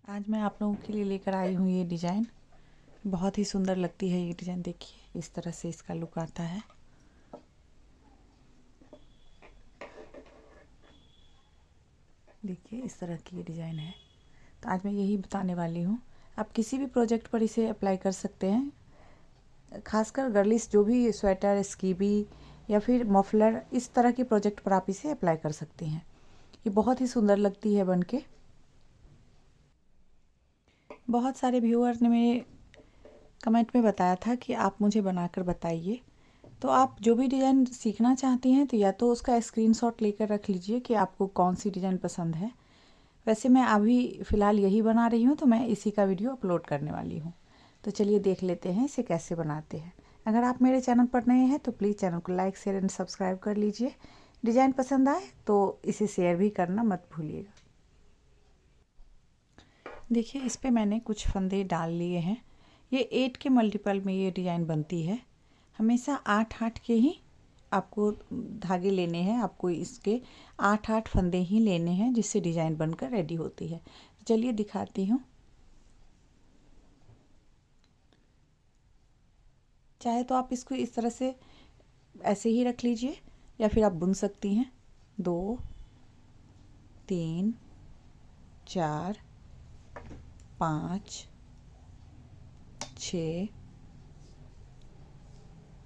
आज मैं आप लोगों के लिए लेकर आई हूँ ये डिज़ाइन। बहुत ही सुंदर लगती है ये डिज़ाइन। देखिए इस तरह से इसका लुक आता है। देखिए इस तरह की ये डिज़ाइन है। तो आज मैं यही बताने वाली हूँ। आप किसी भी प्रोजेक्ट पर इसे अप्लाई कर सकते हैं। खासकर गर्लिश जो भी स्वेटर, स्कीबी या फिर मफलर, इस तरह के प्रोजेक्ट पर आप इसे अप्लाई कर सकती हैं। ये बहुत ही सुंदर लगती है बनके। बहुत सारे व्यूअर ने मेरे कमेंट में बताया था कि आप मुझे बनाकर बताइए। तो आप जो भी डिज़ाइन सीखना चाहती हैं तो या तो उसका स्क्रीनशॉट लेकर रख लीजिए कि आपको कौन सी डिज़ाइन पसंद है। वैसे मैं अभी फ़िलहाल यही बना रही हूँ, तो मैं इसी का वीडियो अपलोड करने वाली हूँ। तो चलिए देख लेते हैं इसे कैसे बनाते हैं। अगर आप मेरे चैनल पर नए हैं तो प्लीज़ चैनल को लाइक, शेयर एंड सब्सक्राइब कर लीजिए। डिज़ाइन पसंद आए तो इसे शेयर भी करना मत भूलिएगा। देखिए इस पे मैंने कुछ फंदे डाल लिए हैं। ये 8 के मल्टीपल में ये डिज़ाइन बनती है। हमेशा 8-8 के ही आपको धागे लेने हैं। आपको इसके 8-8 फंदे ही लेने हैं जिससे डिज़ाइन बनकर रेडी होती है। चलिए दिखाती हूँ। चाहे तो आप इसको इस तरह से ऐसे ही रख लीजिए या फिर आप बुन सकती हैं। 2 3 4 5 6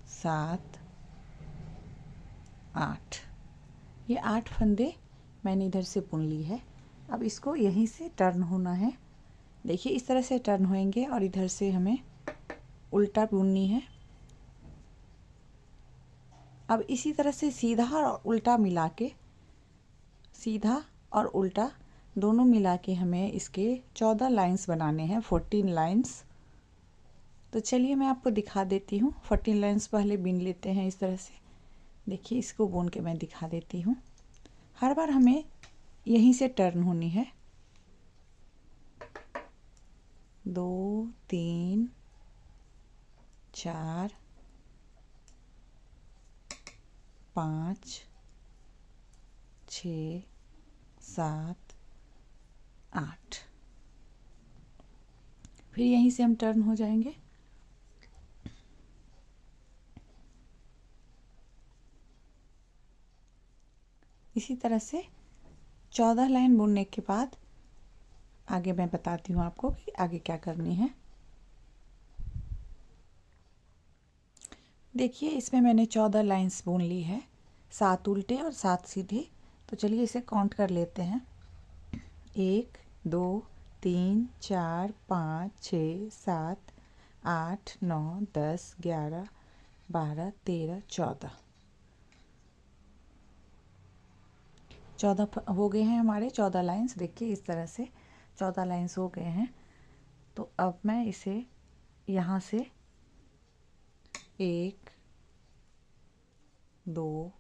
7 8, ये 8 फंदे मैंने इधर से बुन ली है। अब इसको यहीं से टर्न होना है। देखिए इस तरह से टर्न होएंगे और इधर से हमें उल्टा बुननी है। अब इसी तरह से सीधा और उल्टा मिला के, सीधा और उल्टा दोनों मिला के हमें इसके 14 लाइंस बनाने हैं, 14 लाइंस। तो चलिए मैं आपको दिखा देती हूँ। 14 लाइंस पहले बिन लेते हैं इस तरह से। देखिए इसको बुन के मैं दिखा देती हूँ। हर बार हमें यहीं से टर्न होनी है। 2 3 4 5 6 7 8, फिर यहीं से हम टर्न हो जाएंगे। इसी तरह से 14 लाइन बुनने के बाद आगे मैं बताती हूँ आपको कि आगे क्या करनी है। देखिए इसमें मैंने 14 लाइंस बुन ली है, 7 उल्टे और 7 सीधे। तो चलिए इसे काउंट कर लेते हैं। 1 2 3 4 5 6 7 8 9 10 11 12 13 14 हो गए हैं हमारे 14 लाइंस। देखिए इस तरह से 14 लाइंस हो गए हैं। तो अब मैं इसे यहाँ से 1 2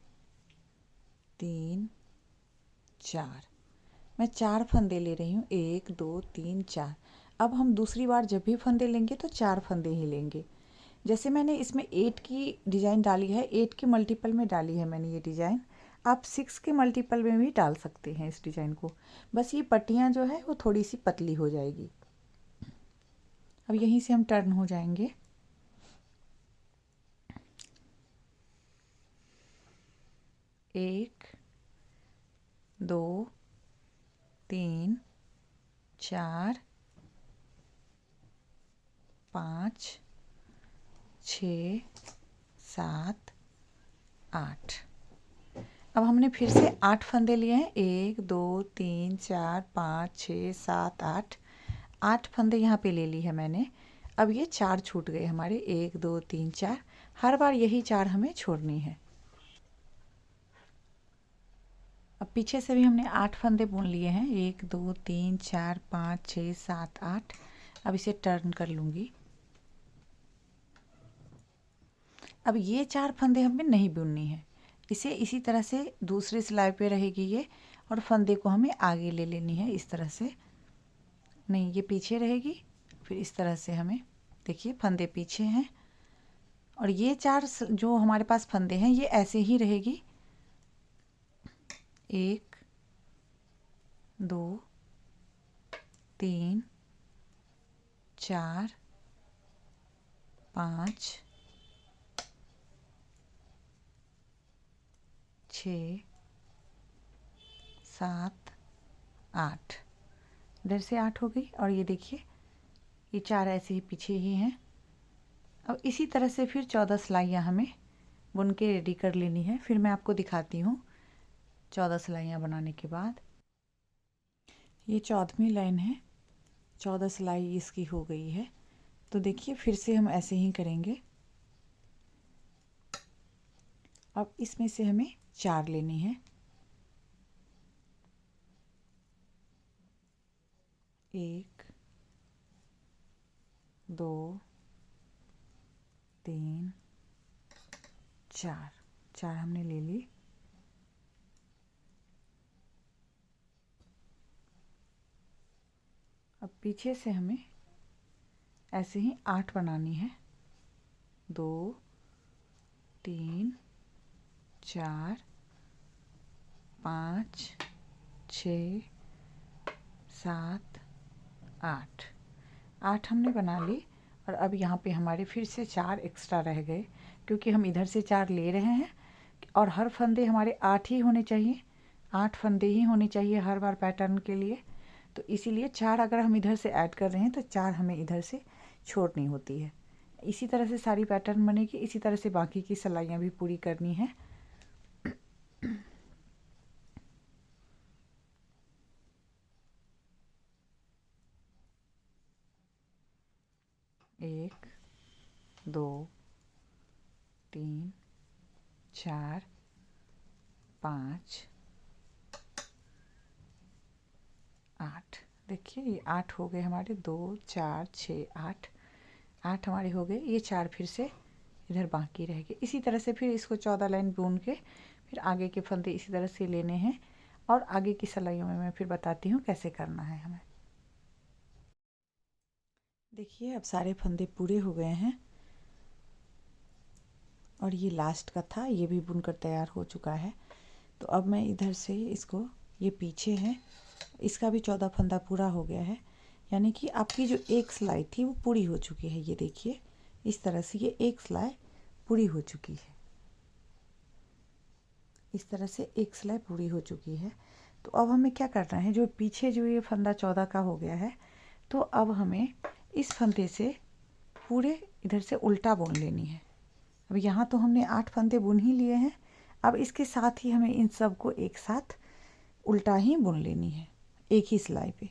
3 4, मैं 4 फंदे ले रही हूँ। 1 2 3 4। अब हम दूसरी बार जब भी फंदे लेंगे तो 4 फंदे ही लेंगे। जैसे मैंने इसमें 8 की डिज़ाइन डाली है, 8 के मल्टीपल में डाली है मैंने ये डिज़ाइन। आप 6 के मल्टीपल में भी डाल सकते हैं इस डिज़ाइन को। बस ये पट्टियाँ जो है वो थोड़ी सी पतली हो जाएगी। अब यहीं से हम टर्न हो जाएंगे। 1 2 3 4 5 6 7 8। अब हमने फिर से 8 फंदे लिए हैं। 1 2 3 4 5 6 7 8, 8 फंदे यहाँ पे ले ली है मैंने। अब ये 4 छूट गए हमारे। 1 2 3 4, हर बार यही 4 हमें छोड़नी है। अब पीछे से भी हमने 8 फंदे बुन लिए हैं। 1 2 3 4 5 6 7 8। अब इसे टर्न कर लूँगी। अब ये 4 फंदे हमें नहीं बुननी है। इसे इसी तरह से दूसरी सिलाई पे रहेगी ये, और फंदे को हमें आगे ले लेनी है इस तरह से। नहीं, ये पीछे रहेगी। फिर इस तरह से हमें, देखिए फंदे पीछे हैं और ये 4 जो हमारे पास फंदे हैं ये ऐसे ही रहेगी। 1 2 3 4 5 6 7 8। इधर से 8 हो गई और ये देखिए ये 4 ऐसे ही पीछे ही हैं। अब इसी तरह से फिर 14 सिलाइयाँ हमें बुन के रेडी कर लेनी है। फिर मैं आपको दिखाती हूँ 14 सिलाइयाँ बनाने के बाद। ये 14वीं लाइन है, 14 सिलाई इसकी हो गई है। तो देखिए फिर से हम ऐसे ही करेंगे। अब इसमें से हमें 4 लेनी है। 1 2 3 4 4 हमने ले ली। अब पीछे से हमें ऐसे ही 8 बनानी है। 2 3 4 5 6 7 8 8 हमने बना ली। और अब यहाँ पे हमारे फिर से 4 एक्स्ट्रा रह गए, क्योंकि हम इधर से 4 ले रहे हैं और हर फंदे हमारे 8 ही होने चाहिए। 8 फंदे ही होने चाहिए हर बार पैटर्न के लिए। तो इसीलिए 4 अगर हम इधर से ऐड कर रहे हैं तो 4 हमें इधर से छोड़नी होती है। इसी तरह से सारी पैटर्न बनेगी। इसी तरह से बाकी की सिलाइयाँ भी पूरी करनी है। एक 2 3 4 5 8। देखिए ये 8 हो गए हमारे। 2 4 6 8 8 हमारे हो गए। ये 4 फिर से इधर बाकी रह गए। इसी तरह से फिर इसको 14 लाइन बुन के फिर आगे के फंदे इसी तरह से लेने हैं। और आगे की सिलाइयों में मैं फिर बताती हूँ कैसे करना है हमें। देखिए अब सारे फंदे पूरे हो गए हैं और ये लास्ट का था, ये भी बुनकर तैयार हो चुका है। तो अब मैं इधर से इसको, ये पीछे है, इसका भी 14 फंदा पूरा हो गया है। यानी कि आपकी जो एक सिलाई थी वो पूरी हो चुकी है। ये देखिए इस तरह से ये एक सिलाई पूरी हो चुकी है। इस तरह से एक सिलाई पूरी हो चुकी है। तो अब हमें क्या करना है, जो पीछे जो ये फंदा 14 का हो गया है, तो अब हमें इस फंदे से पूरे इधर से उल्टा बुन लेनी है। अब यहाँ तो हमने 8 फंदे बुन ही लिए हैं। अब इसके साथ ही हमें इन सब को एक साथ उल्टा ही बुन लेनी है एक ही सिलाई पे।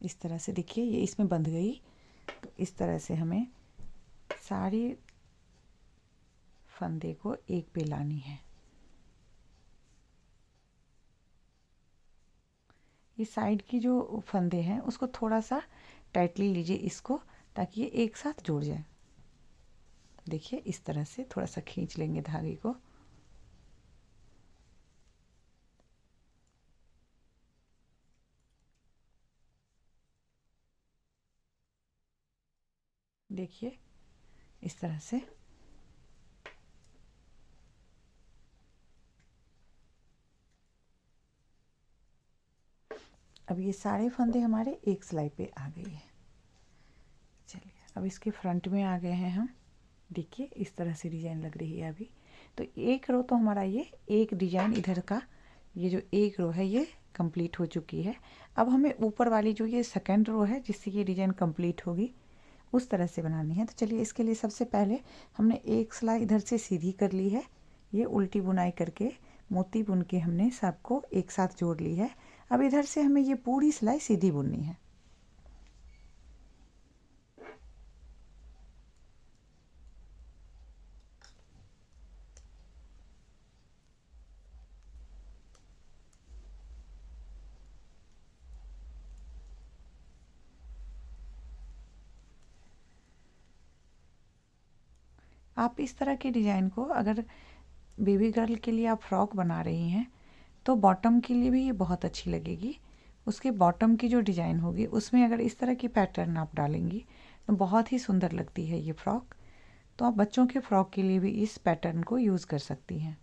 इस तरह से देखिए ये इसमें बंध गई। तो इस तरह से हमें सारी फंदे को एक पे लानी है। ये साइड की जो फंदे हैं उसको थोड़ा सा टाइटली लीजिए इसको, ताकि ये एक साथ जुड़ जाए। देखिए इस तरह से थोड़ा सा खींच लेंगे धागे को। देखिए इस तरह से। अब ये सारे फंदे हमारे एक सिलाई पे आ गई है। चलिए अब इसके फ्रंट में आ गए हैं हम। देखिए इस तरह से डिजाइन लग रही है अभी। तो एक रो तो हमारा ये एक डिजाइन इधर का, ये जो एक रो है ये कंप्लीट हो चुकी है। अब हमें ऊपर वाली जो ये सेकंड रो है जिससे ये डिजाइन कंप्लीट होगी उस तरह से बनानी है। तो चलिए इसके लिए सबसे पहले हमने एक सिलाई इधर से सीधी कर ली है। ये उल्टी बुनाई करके मोती बुन के हमने सबको एक साथ जोड़ ली है। अब इधर से हमें ये पूरी सिलाई सीधी बुननी है। आप इस तरह के डिज़ाइन को अगर बेबी गर्ल के लिए आप फ्रॉक बना रही हैं तो बॉटम के लिए भी ये बहुत अच्छी लगेगी। उसके बॉटम की जो डिज़ाइन होगी उसमें अगर इस तरह की पैटर्न आप डालेंगी तो बहुत ही सुंदर लगती है ये फ्रॉक। तो आप बच्चों के फ्रॉक के लिए भी इस पैटर्न को यूज़ कर सकती हैं।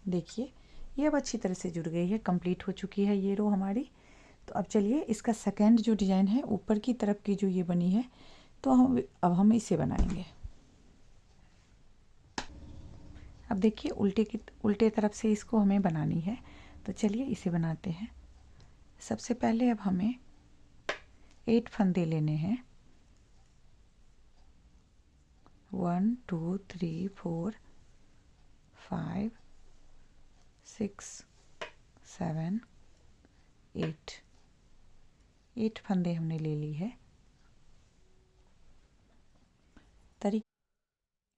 देखिए ये अब अच्छी तरह से जुड़ गई है, कंप्लीट हो चुकी है ये रो हमारी। तो अब चलिए इसका सेकंड जो डिज़ाइन है ऊपर की तरफ की जो ये बनी है, तो हम इसे बनाएंगे। अब देखिए उल्टे तरफ से इसको हमें बनानी है, तो चलिए इसे बनाते हैं। सबसे पहले अब हमें 8 फंदे लेने हैं। 1 2 3 4 5 6 7 8 फंदे हमने ले ली है।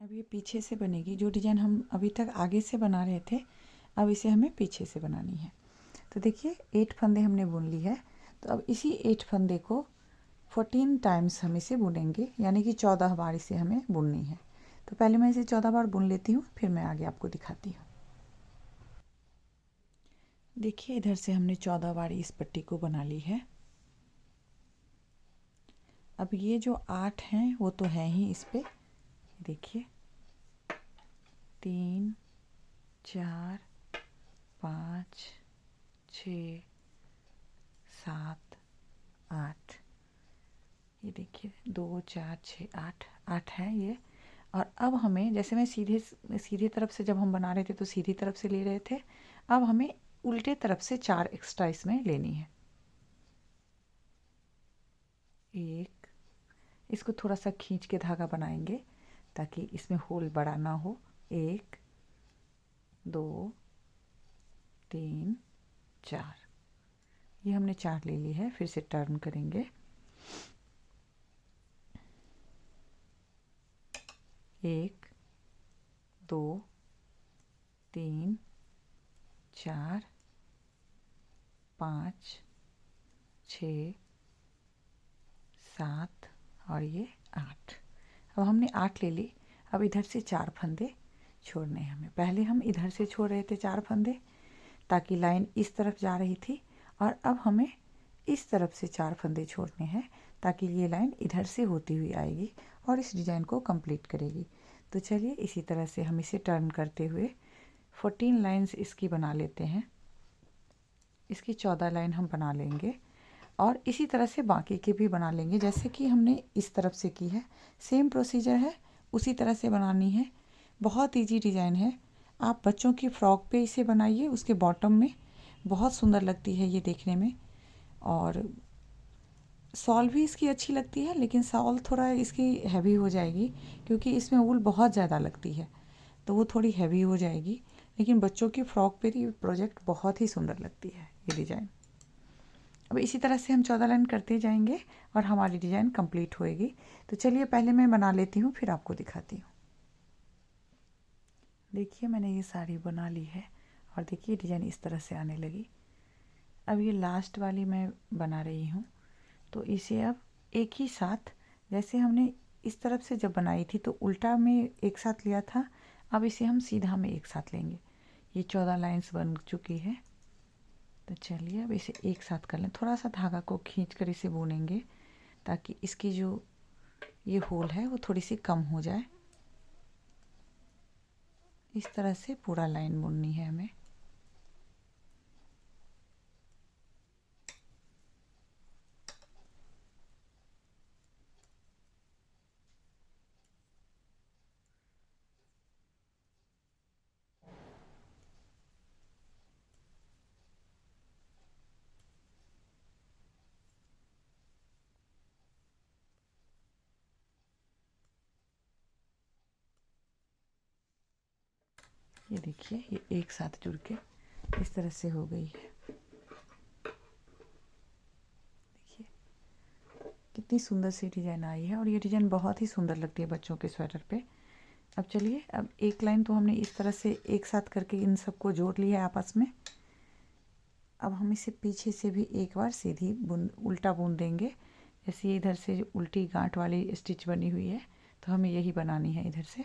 अब ये पीछे से बनेगी, जो डिज़ाइन हम अभी तक आगे से बना रहे थे अब इसे हमें पीछे से बनानी है। तो देखिए 8 फंदे हमने बुन ली है, तो अब इसी 8 फंदे को 14 टाइम्स हम इसे बुनेंगे, यानी कि 14 बार इसे हमें बुननी है। तो पहले मैं इसे 14 बार बुन लेती हूँ, फिर मैं आगे आपको दिखाती हूँ। देखिए इधर से हमने 14 बार इस पट्टी को बना ली है। अब ये जो 8 हैं वो तो है ही इस पे, देखिए 3 4 5 6 7 8, ये देखिए 2 4 6 8 8 है ये। और अब हमें, जैसे मैं सीधे तरफ से जब हम बना रहे थे तो सीधी तरफ से ले रहे थे, अब हमें उल्टे तरफ से 4 एक्स्ट्रा इसमें लेनी है। एक, इसको थोड़ा सा खींच के धागा बनाएंगे ताकि इसमें होल बड़ा ना हो। 1 2 3 4, ये हमने 4 ले ली है। फिर से टर्न करेंगे। 1 2 3 4 5 6 7 और ये 8। अब हमने 8 ले ली। अब इधर से 4 फंदे छोड़ने हैं हमें। पहले हम इधर से छोड़ रहे थे 4 फंदे ताकि लाइन इस तरफ जा रही थी, और अब हमें इस तरफ से 4 फंदे छोड़ने हैं ताकि ये लाइन इधर से होती हुई आएगी और इस डिज़ाइन को कंप्लीट करेगी। तो चलिए इसी तरह से हम इसे टर्न करते हुए 14 लाइंस इसकी बना लेते हैं। इसकी 14 लाइन हम बना लेंगे और इसी तरह से बाकी के भी बना लेंगे, जैसे कि हमने इस तरफ से की है। सेम प्रोसीजर है, उसी तरह से बनानी है। बहुत इजी डिज़ाइन है। आप बच्चों की फ्रॉक पे इसे बनाइए, उसके बॉटम में बहुत सुंदर लगती है ये देखने में। और सॉल भी इसकी अच्छी लगती है, लेकिन सॉल थोड़ा इसकी हैवी हो जाएगी क्योंकि इसमें वूल बहुत ज़्यादा लगती है, तो वो थोड़ी हैवी हो जाएगी। लेकिन बच्चों की फ्रॉक पे ये प्रोजेक्ट बहुत ही सुंदर लगती है ये डिज़ाइन। अब इसी तरह से हम 14 लाइन करते जाएंगे और हमारी डिज़ाइन कंप्लीट होएगी। तो चलिए पहले मैं बना लेती हूँ, फिर आपको दिखाती हूँ। देखिए मैंने ये साड़ी बना ली है और देखिए डिज़ाइन इस तरह से आने लगी। अब ये लास्ट वाली मैं बना रही हूँ, तो इसे अब एक ही साथ, जैसे हमने इस तरफ से जब बनाई थी तो उल्टा में एक साथ लिया था, अब इसे हम सीधा में एक साथ लेंगे। ये 14 लाइंस बन चुकी है। तो चलिए अब इसे एक साथ कर लें। थोड़ा सा धागा को खींच कर इसे बुनेंगे ताकि इसकी जो ये होल है वो थोड़ी सी कम हो जाए। इस तरह से पूरा लाइन बुननी है हमें। ये देखिए ये एक साथ जुड़ के इस तरह से हो गई है। देखिए कितनी सुंदर सी डिज़ाइन आई है और ये डिज़ाइन बहुत ही सुंदर लगती है बच्चों के स्वेटर पे। अब चलिए, अब एक लाइन तो हमने इस तरह से एक साथ करके इन सबको जोड़ लिया है आपस में। अब हम इसे पीछे से भी एक बार सीधी उल्टा बुन देंगे। जैसे ये इधर से उल्टी गांठ वाली स्टिच बनी हुई है, तो हमें यही बनानी है इधर से।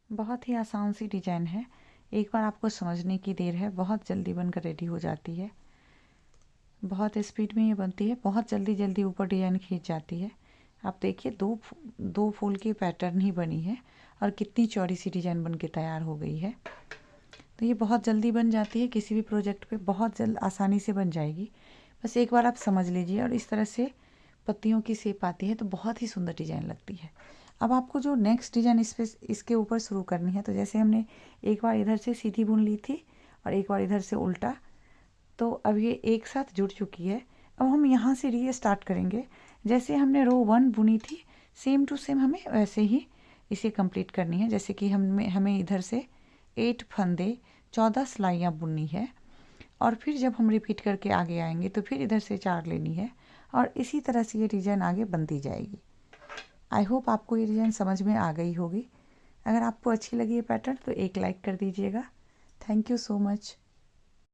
बहुत ही आसान सी डिज़ाइन है, एक बार आपको समझने की देर है, बहुत जल्दी बनकर रेडी हो जाती है। बहुत स्पीड में ये बनती है, बहुत जल्दी जल्दी ऊपर डिज़ाइन खींच जाती है। आप देखिए दो फूल की पैटर्न ही बनी है और कितनी चौड़ी सी डिज़ाइन बन के तैयार हो गई है। तो ये बहुत जल्दी बन जाती है, किसी भी प्रोजेक्ट पे बहुत जल्द आसानी से बन जाएगी। बस एक बार आप समझ लीजिए और इस तरह से पत्तियों की शेप आती है तो बहुत ही सुंदर डिज़ाइन लगती है। अब आपको जो नेक्स्ट डिज़ाइन इसके ऊपर शुरू करनी है, तो जैसे हमने एक बार इधर से सीधी बुन ली थी और एक बार इधर से उल्टा, तो अब ये एक साथ जुड़ चुकी है। अब हम यहाँ से रीस्टार्ट करेंगे। जैसे हमने रो 1 बुनी थी, सेम टू सेम हमें वैसे ही इसे कंप्लीट करनी है। जैसे कि हमें इधर से 8 फंदे 14 सिलाइयाँ बुननी है और फिर जब हम रिपीट करके आगे आएंगे तो फिर इधर से 4 लेनी है और इसी तरह से ये डिज़ाइन आगे बनती जाएगी। आई होप आपको ये डिज़ाइन समझ में आ गई होगी। अगर आपको अच्छी लगी ये पैटर्न तो एक लाइक कर दीजिएगा। Thank you so much.